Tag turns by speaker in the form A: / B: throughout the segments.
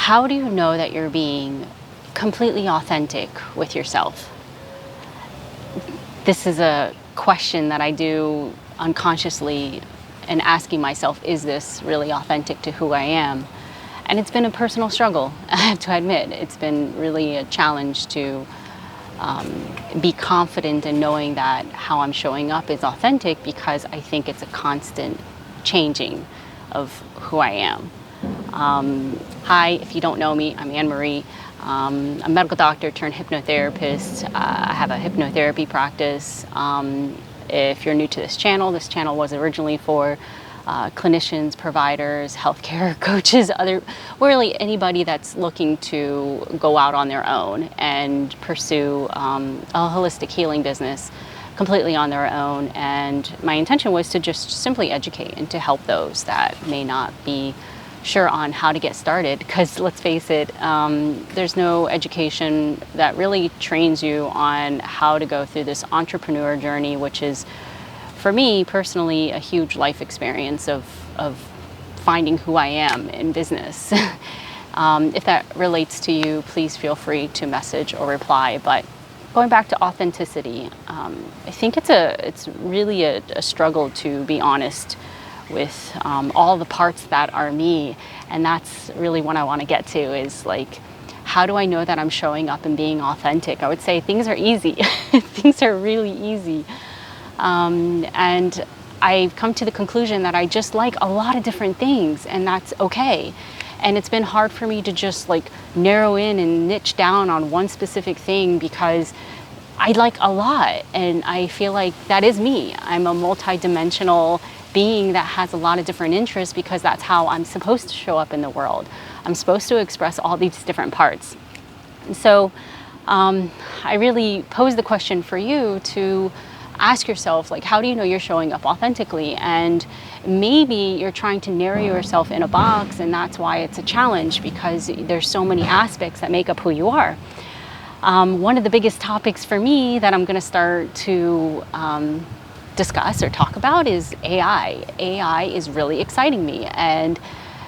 A: how do you know that you're being completely authentic with yourself? This is a question that I do unconsciously and asking myself, is this really authentic to who I am? And it's been a personal struggle, I have to admit. It's been really a challenge to be confident in knowing that how I'm showing up is authentic, because I think it's a constant changing of who I am. Hi, if you don't know me, I'm Anne-Marie. I'm a medical doctor turned hypnotherapist. I have a hypnotherapy practice. If you're new to this channel was originally for clinicians, providers, healthcare coaches, really anybody that's looking to go out on their own and pursue a holistic healing business completely on their own. And my intention was to just simply educate and to help those that may not be sure on how to get started, because let's face it, there's no education that really trains you on how to go through this entrepreneur journey, which is, for me personally, a huge life experience of finding who I am in business. If that relates to you, please feel free to message or reply. But going back to authenticity, I think it's really a struggle, to be honest, with all the parts that are me. And that's really what I want to get to, is like, how do I know that I'm showing up and being authentic? I would say things are easy. Things are really easy. And I've come to the conclusion that I just like a lot of different things, and that's okay. And it's been hard for me to just like narrow in and niche down on one specific thing, because I like a lot, and I feel like that is me. I'm a multidimensional being that has a lot of different interests, because that's how I'm supposed to show up in the world. I'm supposed to express all these different parts. And so I really pose the question for you to ask yourself, like, how do you know you're showing up authentically? And maybe you're trying to narrow yourself in a box, and that's why it's a challenge, because there's so many aspects that make up who you are. One of the biggest topics for me that I'm going to start to discuss or talk about is AI. AI is really exciting me, and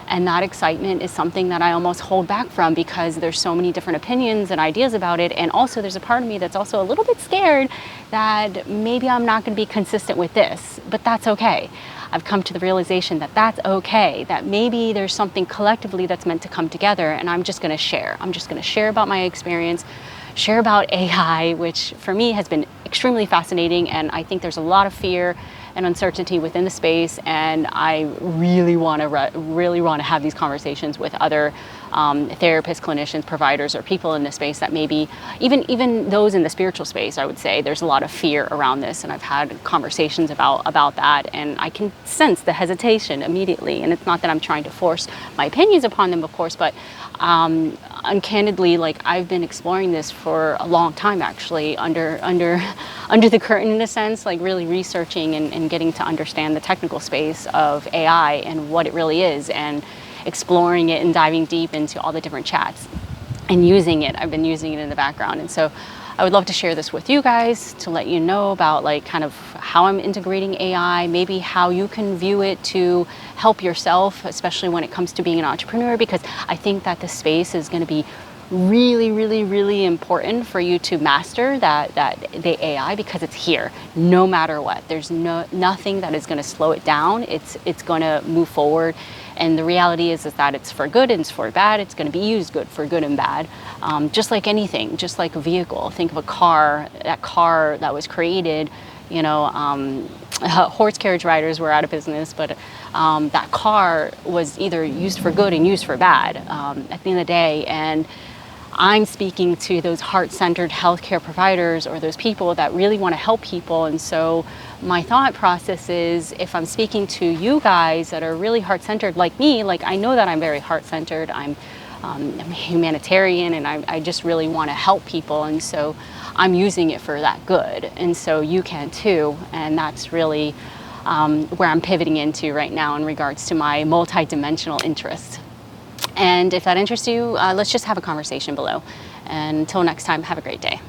A: that excitement is something that I almost hold back from, because there's so many different opinions and ideas about it. And also there's a part of me that's also a little bit scared that maybe I'm not going to be consistent with this, but that's okay. I've come to the realization that that's okay, that maybe there's something collectively that's meant to come together, and I'm just going to share. I'm just going to share about my experience, share about AI, which for me has been extremely fascinating, and I think there's a lot of fear and uncertainty within the space, and I really want to have these conversations with other therapists, clinicians, providers, or people in the space that maybe, even those in the spiritual space, I would say there's a lot of fear around this, and I've had conversations about that, and I can sense the hesitation immediately. And it's not that I'm trying to force my opinions upon them, of course, but uncandidly, like, I've been exploring this for a long time, actually, under the curtain, in a sense, like really researching and getting to understand the technical space of AI and what it really is, and exploring it and diving deep into all the different chats and using it. I've been using it in the background, and so I would love to share this with you guys, to let you know about like kind of how I'm integrating AI, maybe how you can view it to help yourself, especially when it comes to being an entrepreneur, because I think that this space is going to be really, really, really important for you to master that the AI, because it's here no matter what. There's nothing that is going to slow it down. It's going to move forward. And the reality is that it's for good and it's for bad. It's going to be used for good and bad. Just like anything, just like a vehicle. Think of a car, that car that was created, horse carriage riders were out of business, but that car was either used for good and used for bad at the end of the day. And I'm speaking to those heart-centered healthcare providers, or those people that really want to help people. And so my thought process is, if I'm speaking to you guys that are really heart-centered like me, like, I know that I'm very heart-centered, I'm a humanitarian, and I just really want to help people. And so I'm using it for that good. And so you can too. And that's really where I'm pivoting into right now in regards to my multidimensional interests. And if that interests you, let's just have a conversation below. And until next time, have a great day.